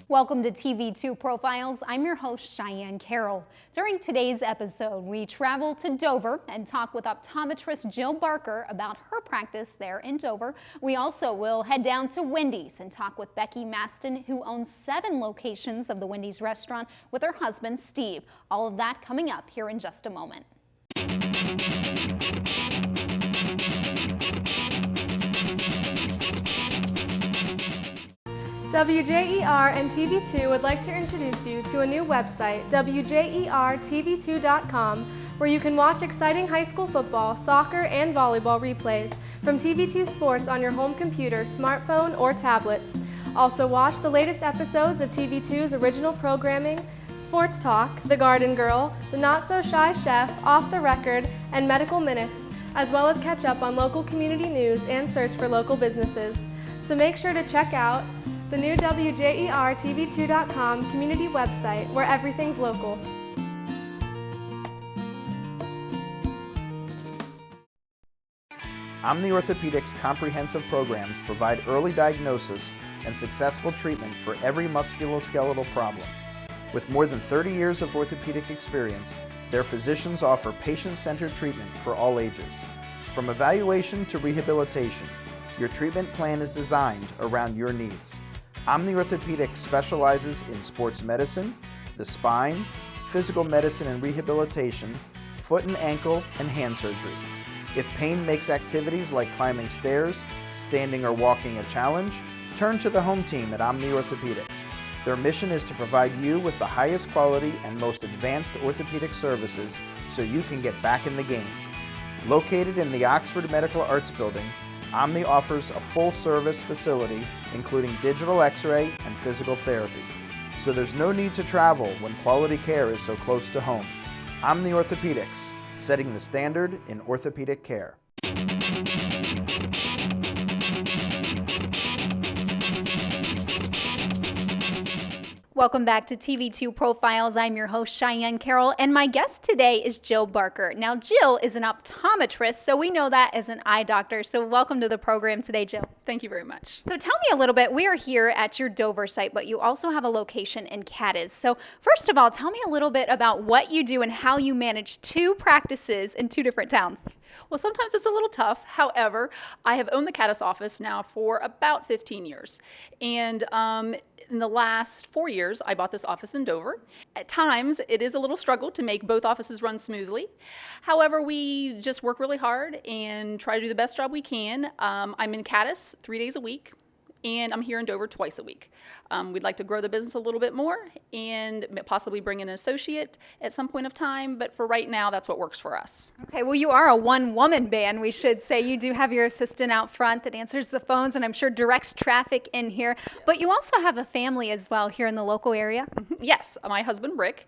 Welcome to TV2 Profiles. I'm your host, Cheyenne Carol. During today's episode, we travel to Dover and talk with optometrist Jill Barker about her practice there in Dover. We also will head down to Wendy's and talk with Becky Mast, who owns 7 locations of the Wendy's restaurant, with her husband, Steve. All of that coming up here in just a moment. WJER and TV2 would like to introduce you to a new website, WJERTV2.com, where you can watch exciting high school football, soccer, and volleyball replays from TV2 Sports on your home computer, smartphone, or tablet. Also watch the latest episodes of TV2's original programming, Sports Talk, The Garden Girl, The Not So Shy Chef, Off the Record, and Medical Minutes, as well as catch up on local community news and search for local businesses. So make sure to check out the new WJERTV2.com community website where everything's local. Omni Orthopedics comprehensive programs provide early diagnosis and successful treatment for every musculoskeletal problem. With more than 30 years of orthopedic experience, their physicians offer patient-centered treatment for all ages. From evaluation to rehabilitation, your treatment plan is designed around your needs. Omni Orthopedics specializes in sports medicine, the spine, physical medicine and rehabilitation, foot and ankle, and hand surgery. If pain makes activities like climbing stairs, standing or walking a challenge, turn to the home team at Omni Orthopedics. Their mission is to provide you with the highest quality and most advanced orthopedic services so you can get back in the game. Located in the Oxford Medical Arts Building, Omni offers a full-service facility including digital x-ray and physical therapy. So there's no need to travel when quality care is so close to home. Omni Orthopedics, setting the standard in orthopedic care. Welcome back to TV2 Profiles. I'm your host, Cheyenne Carol, and my guest today is Jill Barker. Now, Jill is an optometrist, so we know that as an eye doctor. So welcome to the program today, Jill. Thank you very much. So tell me a little bit. We are here at your Dover site, but you also have a location in Cadiz. So first of all, tell me a little bit about what you do and how you manage 2 practices in 2 different towns. Well, sometimes it's a little tough. However, I have owned the Cadiz office now for about 15 years. And in the last 4 years, I bought this office in Dover. At times, it is a little struggle to make both offices run smoothly. However, we just work really hard and try to do the best job we can. I'm in Cadiz 3 days a week, and I'm here in Dover twice a week. We'd like to grow the business a little bit more and possibly bring in an associate at some point of time, but for right now, that's what works for us. Okay, well, you are a one-woman band, we should say. You do have your assistant out front that answers the phones and I'm sure directs traffic in here, but you also have a family as well here in the local area. Yes, my husband, Rick,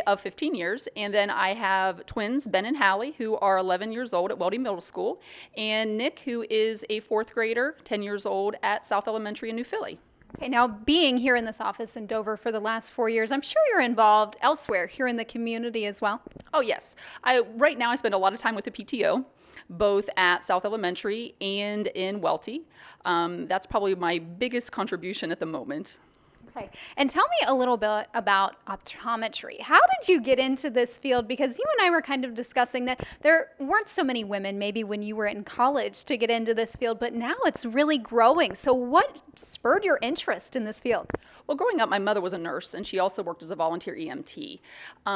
of 15 years, and then I have twins, Ben and Hallie, who are 11 years old at Welding Middle School, and Nick, who is a 4th grader, 10 years old at South Elementary in New Philly. Okay, now being here in this office in Dover for the last 4 years, I'm sure you're involved elsewhere here in the community as well. Oh, yes. Right now I spend a lot of time with the PTO, both at South Elementary and in Welty. That's probably my biggest contribution at the moment. Okay, and tell me a little bit about optometry. How did you get into this field? Because you and I were kind of discussing that there weren't so many women maybe when you were in college to get into this field, but now it's really growing. So what spurred your interest in this field? Well, growing up, my mother was a nurse, and she also worked as a volunteer EMT.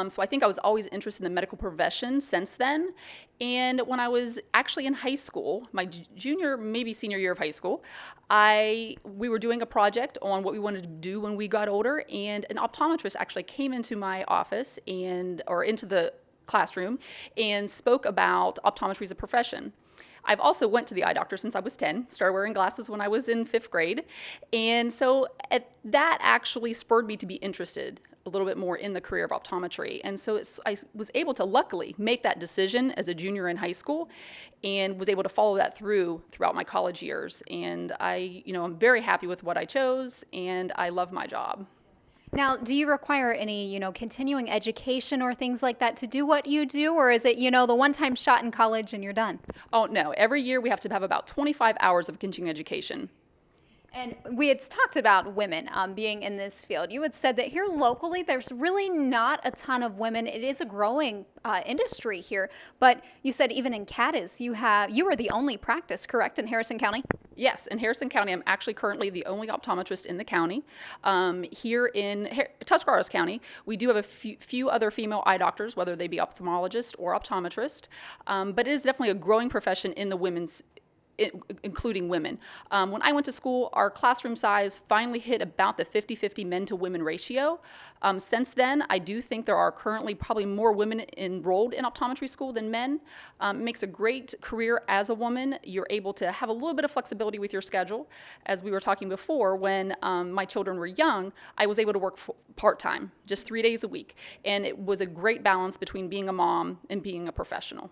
So I think I was always interested in the medical profession since then. And when I was actually in high school, my junior, maybe senior year of high school, we were doing a project on what we wanted to do when we got older, and an optometrist actually came into my office or into the classroom and spoke about optometry as a profession. I've also went to the eye doctor since I was 10, started wearing glasses when I was in 5th grade. And so that actually spurred me to be interested a little bit more in the career of optometry. And so I was able to luckily make that decision as a junior in high school and was able to follow that throughout my college years. And I'm very happy with what I chose, and I love my job. Now, do you require any, continuing education or things like that to do what you do? Or is it, the one-time shot in college and you're done? Oh, no. Every year we have to have about 25 hours of continuing education. And we had talked about women being in this field. You had said that here locally, there's really not a ton of women. It is a growing industry here. But you said even in Cadiz, you are the only practice, correct, in Harrison County? Yes, in Harrison County, I'm actually currently the only optometrist in the county. Here in Tuscarawas County, we do have a few other female eye doctors, whether they be ophthalmologist or optometrist. But it is definitely a growing profession in the women's including women. When I went to school, our classroom size finally hit about the 50-50 men to women ratio. Since then, I do think there are currently probably more women enrolled in optometry school than men. It makes a great career as a woman. You're able to have a little bit of flexibility with your schedule. As we were talking before, when my children were young, I was able to work part-time, just 3 days a week. And it was a great balance between being a mom and being a professional.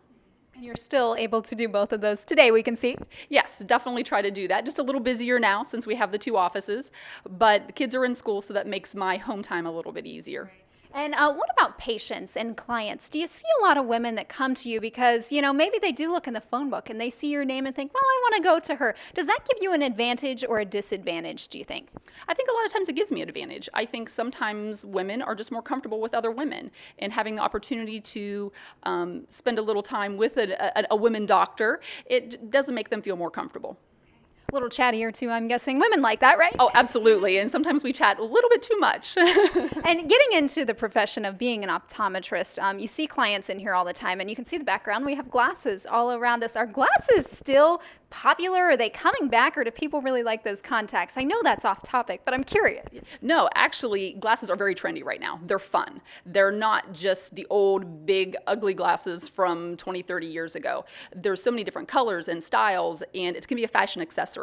And you're still able to do both of those today, we can see. Yes, definitely try to do that. Just a little busier now since we have the 2 offices, but the kids are in school, so that makes my home time a little bit easier. And what about patients and clients? Do you see a lot of women that come to you because, maybe they do look in the phone book and they see your name and think, well, I want to go to her. Does that give you an advantage or a disadvantage, do you think? I think a lot of times it gives me an advantage. I think sometimes women are just more comfortable with other women, and having the opportunity to spend a little time with a women doctor, it doesn't make them feel more comfortable. A little chattier too, I'm guessing. Women like that, right? Oh, absolutely. And sometimes we chat a little bit too much. And getting into the profession of being an optometrist, you see clients in here all the time, and you can see the background. We have glasses all around us. Are glasses still popular? Are they coming back, or do people really like those contacts? I know that's off topic, but I'm curious. No, actually, glasses are very trendy right now. They're fun. They're not just the old, big, ugly glasses from 20, 30 years ago. There's so many different colors and styles, and it's going to be a fashion accessory.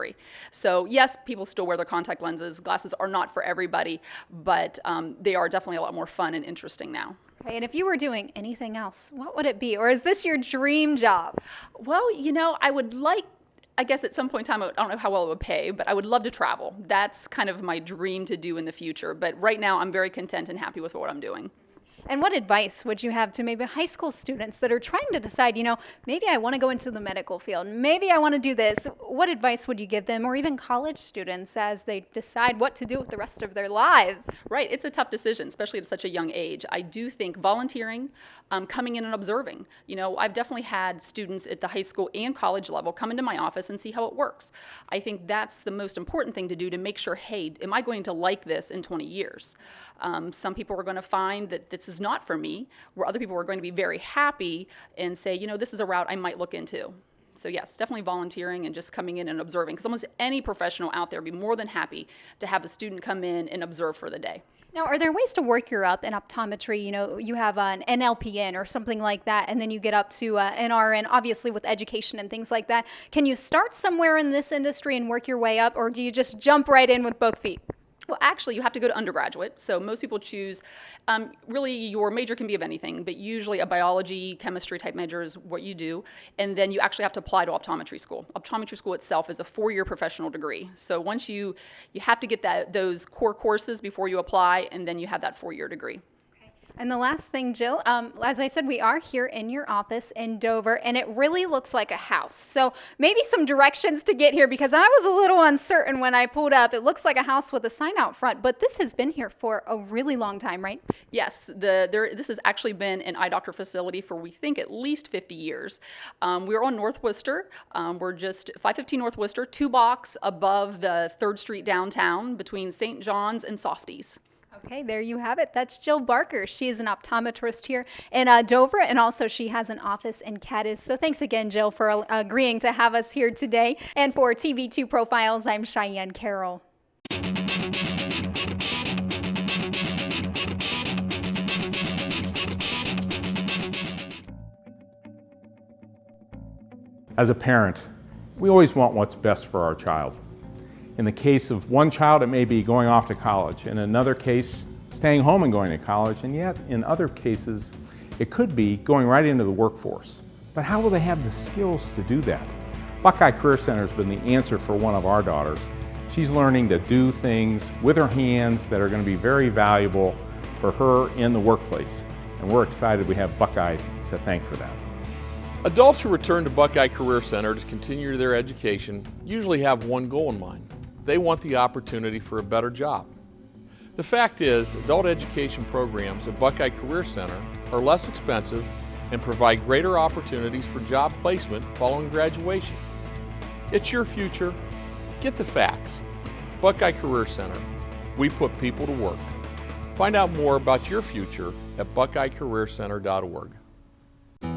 So yes, people still wear their contact lenses. Glasses are not for everybody, but they are definitely a lot more fun and interesting now. Okay, and if you were doing anything else, what would it be? Or is this your dream job? Well, I guess at some point in time, I don't know how well it would pay, but I would love to travel. That's kind of my dream to do in the future. But right now, I'm very content and happy with what I'm doing. And what advice would you have to maybe high school students that are trying to decide, maybe I want to go into the medical field, maybe I want to do this? What advice would you give them, or even college students as they decide what to do with the rest of their lives? Right, it's a tough decision, especially at such a young age. I do think volunteering, coming in and observing. I've definitely had students at the high school and college level come into my office and see how it works. I think that's the most important thing to do to make sure, hey, am I going to like this in 20 years? Some people are going to find that this is not for me, where other people are going to be very happy and say, this is a route I might look into. So yes, definitely volunteering and just coming in and observing, because almost any professional out there would be more than happy to have a student come in and observe for the day. Now, are there ways to work your up in optometry? You have an NLPN or something like that, and then you get up to an RN, obviously with education and things like that. Can you start somewhere in this industry and work your way up, or do you just jump right in with both feet? Well, actually, you have to go to undergraduate. So most people choose, really your major can be of anything, but usually a biology, chemistry type major is what you do. And then you actually have to apply to optometry school. Optometry school itself is a 4-year professional degree. So once you have to get those core courses before you apply, and then you have that 4-year degree. And the last thing, Jill, as I said, we are here in your office in Dover, and it really looks like a house. So maybe some directions to get here, because I was a little uncertain when I pulled up. It looks like a house with a sign out front, but this has been here for a really long time, right? Yes, this has actually been an eye doctor facility for, we think, at least 50 years. We're on North Worcester. We're just 515 North Worcester, 2 blocks above the 3rd Street downtown between St. John's and Softies. Okay, there you have it. That's Jill Barker. She is an optometrist here in Dover, and also she has an office in Cadiz. So thanks again, Jill, for agreeing to have us here today. And for TV2 Profiles, I'm Cheyenne Carol. As a parent, we always want what's best for our child. In the case of one child, it may be going off to college. In another case, staying home and going to college. And yet, in other cases, it could be going right into the workforce. But how will they have the skills to do that? Buckeye Career Center has been the answer for one of our daughters. She's learning to do things with her hands that are going to be very valuable for her in the workplace. And we're excited we have Buckeye to thank for that. Adults who return to Buckeye Career Center to continue their education usually have one goal in mind. They want the opportunity for a better job. The fact is, adult education programs at Buckeye Career Center are less expensive and provide greater opportunities for job placement following graduation. It's your future. Get the facts. Buckeye Career Center. We put people to work. Find out more about your future at buckeyecareercenter.org.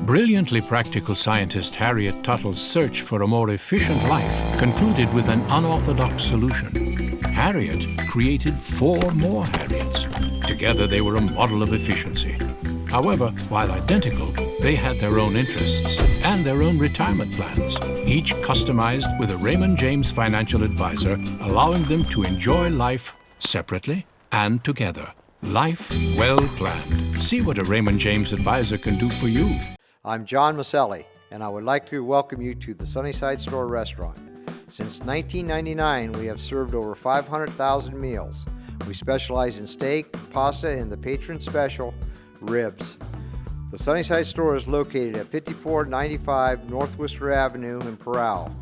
Brilliantly practical scientist Harriet Tuttle's search for a more efficient life concluded with an unorthodox solution. Harriet created 4 more Harriets. Together they were a model of efficiency. However, while identical, they had their own interests and their own retirement plans, each customized with a Raymond James financial advisor, allowing them to enjoy life separately and together. Life well planned. See what a Raymond James advisor can do for you. I'm John Maselli, and I would like to welcome you to the Sunnyside Store restaurant. Since 1999, we have served over 500,000 meals. We specialize in steak, pasta, and the patron special, ribs. The Sunnyside Store is located at 5495 North Worcester Avenue in Parral.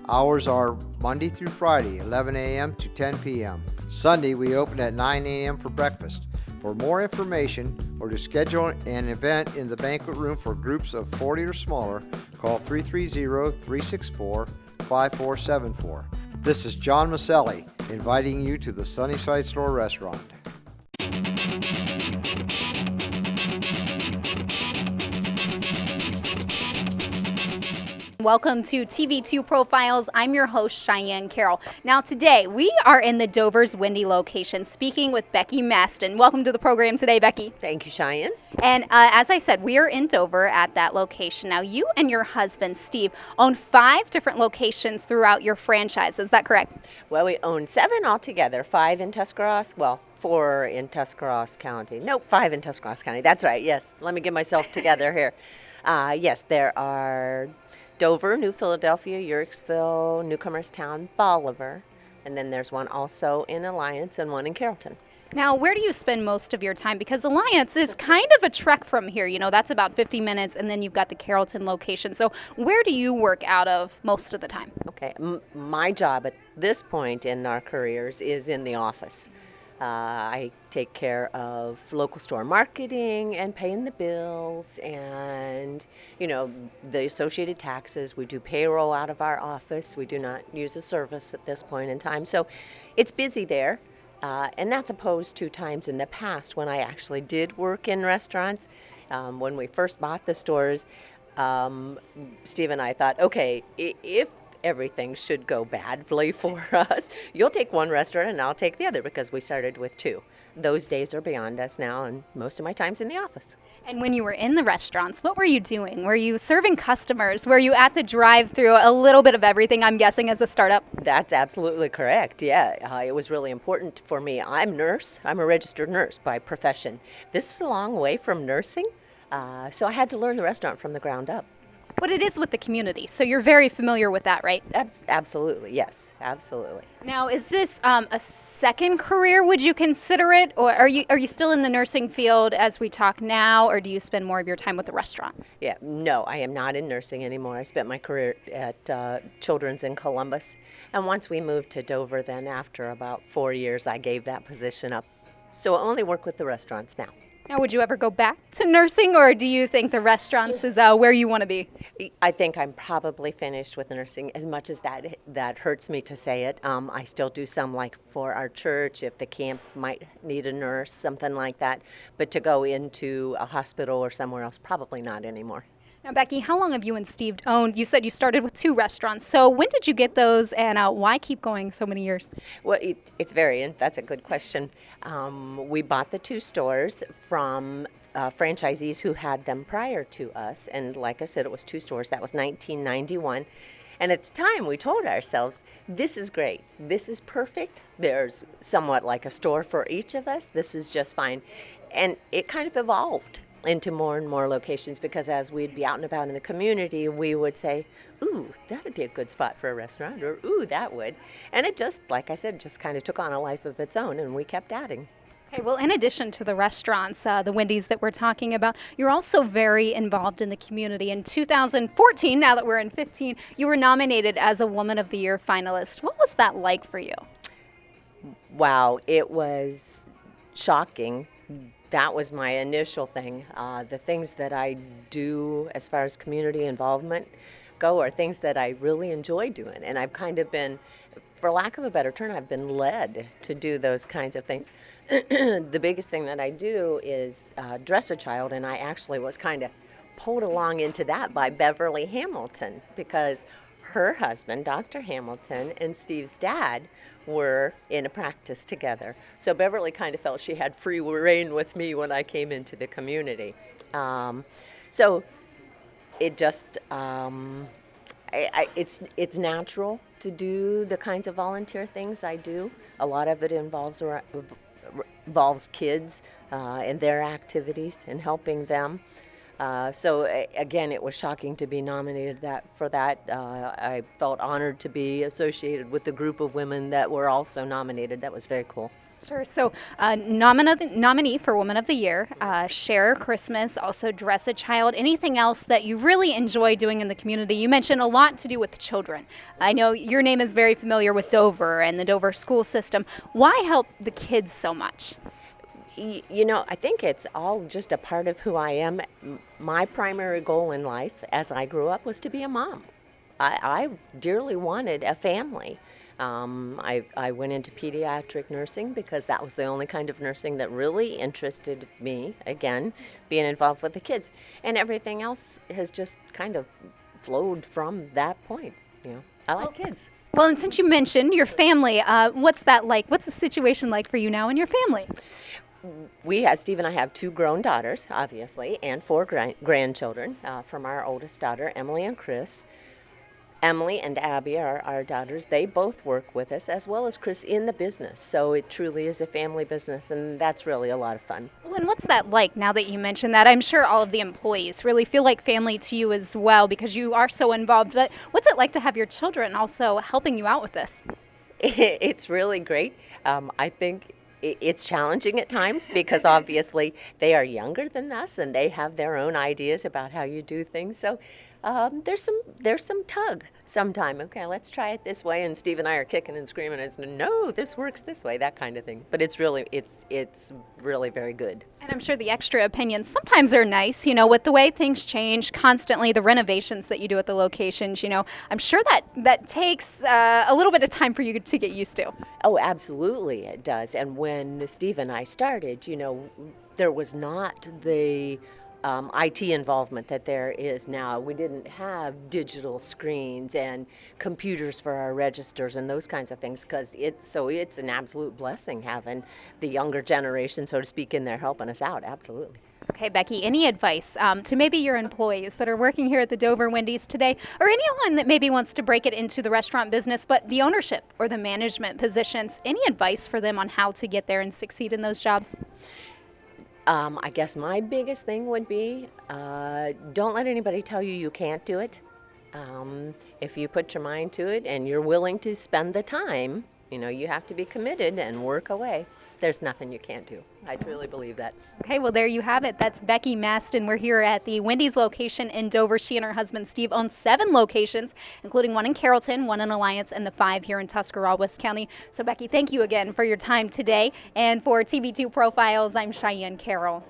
Hours are Monday through Friday, 11 a.m. to 10 p.m. Sunday, we open at 9 a.m. for breakfast. For more information or to schedule an event in the banquet room for groups of 40 or smaller, call 330-364-5474. This is John Maselli inviting you to the Sunnyside Store restaurant. Welcome to TV2 Profiles. I'm your host, Cheyenne Carol. Now today, we are in the Dover's Windy location speaking with Becky Mast. Welcome to the program today, Becky. Thank you, Cheyenne. And as I said, we are in Dover at that location. Now, you and your husband, Steve, own 5 different locations throughout your franchise. Is that correct? Well, we own 7 altogether, 5 in Tuscarawas, 4 in Tuscarawas County. Nope, 5 in Tuscarawas County. That's right, yes. Let me get myself together here. Yes, there are Dover, New Philadelphia, Yerkesville, Newcomerstown, Bolivar, and then there's one also in Alliance and one in Carrollton. Now, where do you spend most of your time? Because Alliance is kind of a trek from here. You know, that's about 50 minutes, and then you've got the Carrollton location. So where do you work out of most of the time? Okay, my job at this point in our careers is in the office. I take care of local store marketing and paying the bills and, the associated taxes. We do payroll out of our office. We do not use a service at this point in time. So it's busy there. And that's opposed to times in the past when I actually did work in restaurants. When we first bought the stores, Steve and I thought, okay, if everything should go badly for us, you'll take one restaurant and I'll take the other, because we started with 2. Those days are beyond us now, and most of my time's in the office. And when you were in the restaurants, what were you doing? Were you serving customers? Were you at the drive-thru? A little bit of everything, I'm guessing, as a startup? That's absolutely correct, yeah. It was really important for me. I'm a registered nurse by profession. This is a long way from nursing, so I had to learn the restaurant from the ground up. But it is with the community, so you're very familiar with that, right? Absolutely, yes, absolutely. Now, is this a second career, would you consider it? Or are you still in the nursing field as we talk now, or do you spend more of your time with the restaurant? Yeah, no, I am not in nursing anymore. I spent my career at Children's in Columbus. And once we moved to Dover, then after about 4 years, I gave that position up. So I only work with the restaurants now. Now, would you ever go back to nursing, or do you think the restaurants is where you want to be? I think I'm probably finished with nursing, as much as that hurts me to say it. I still do some, like for our church, if the camp might need a nurse, something like that. But to go into a hospital or somewhere else, probably not anymore. Now, Becky, how long have you and Steve owned? You said you started with 2 restaurants. So when did you get those, and why keep going so many years? Well, that's a good question. We bought the 2 stores from franchisees who had them prior to us. And like I said, it was 2 stores. That was 1991. And at the time, we told ourselves, this is great. This is perfect. There's somewhat like a store for each of us. This is just fine. And it kind of evolved. into more and more locations, because as we'd be out and about in the community, we would say, ooh, that'd be a good spot for a restaurant, or ooh, that would. And it just, like I said, just kind of took on a life of its own, and we kept adding. Okay, well, in addition to the restaurants, the Wendy's that we're talking about, you're also very involved in the community. In 2014, now that we're in 15, you were nominated as a Woman of the Year finalist. What was that like for you? Wow, it was shocking. That was my initial thing. The things that I do as far as community involvement go are things that I really enjoy doing. And I've kind of been, for lack of a better term, I've been led to do those kinds of things. The biggest thing that I do is dress a child, and I actually was kind of pulled along into that by Beverly Hamilton, because her husband, Dr. Hamilton, and Steve's dad were in a practice together. So Beverly kind of felt she had free reign with me when I came into the community. So it just, it's natural to do the kinds of volunteer things I do. A lot of it involves kids and their activities and helping them. Again, it was shocking to be nominated for that. I felt honored to be associated with the group of women that were also nominated. That was very cool. Sure. So, nominee for Woman of the Year, Share Christmas, also Dress a Child. Anything else that you really enjoy doing in the community? You mentioned a lot to do with children. I know your name is very familiar with Dover and the Dover school system. Why help the kids so much? You know, I think it's all just a part of who I am. My primary goal in life as I grew up was to be a mom. I dearly wanted a family. I went into pediatric nursing because that was the only kind of nursing that really interested me, again, being involved with the kids. And everything else has just kind of flowed from that point. You know, I like kids. Well, and since you mentioned your family, what's that like? What's the situation like for you now and your family? Steve and I have 2 grown daughters, obviously, and 4 grandchildren from our oldest daughter, Emily and Chris. Emily and Abby are our daughters. They both work with us, as well as Chris, in the business. So it truly is a family business, and that's really a lot of fun. Well, and what's that like now that you mentioned that? I'm sure all of the employees really feel like family to you as well because you are so involved. But what's it like to have your children also helping you out with this? It's really great. I think it's challenging at times because obviously they are younger than us and they have their own ideas about how you do things. So there's some tug sometime. Okay, let's try it this way, and Steve and I are kicking and screaming. It's no, this works this way, that kind of thing. But it's really very good. And I'm sure the extra opinions sometimes are nice, you know, with the way things change constantly, the renovations that you do at the locations, you know, I'm sure that takes a little bit of time for you to get used to. Oh, absolutely it does. And when Steve and I started, you know, there was not the IT involvement that there is now. We didn't have digital screens and computers for our registers and those kinds of things, because it's an absolute blessing having the younger generation, so to speak, in there helping us out. Absolutely. Okay, Becky, any advice to maybe your employees that are working here at the Dover Wendy's today, or anyone that maybe wants to break it into the restaurant business, but the ownership or the management positions, any advice for them on how to get there and succeed in those jobs? I guess my biggest thing would be don't let anybody tell you you can't do it. If you put your mind to it and you're willing to spend the time, you know, you have to be committed and work away. There's nothing you can't do. I truly believe that. Okay, well, there you have it. That's Becky Mast, and we're here at the Wendy's location in Dover. She and her husband, Steve, own 7 locations, including 1 in Carrollton, 1 in Alliance, and the 5 here in Tuscarawas, West County. So, Becky, thank you again for your time today. And for TV2 Profiles, I'm Cheyenne Carol.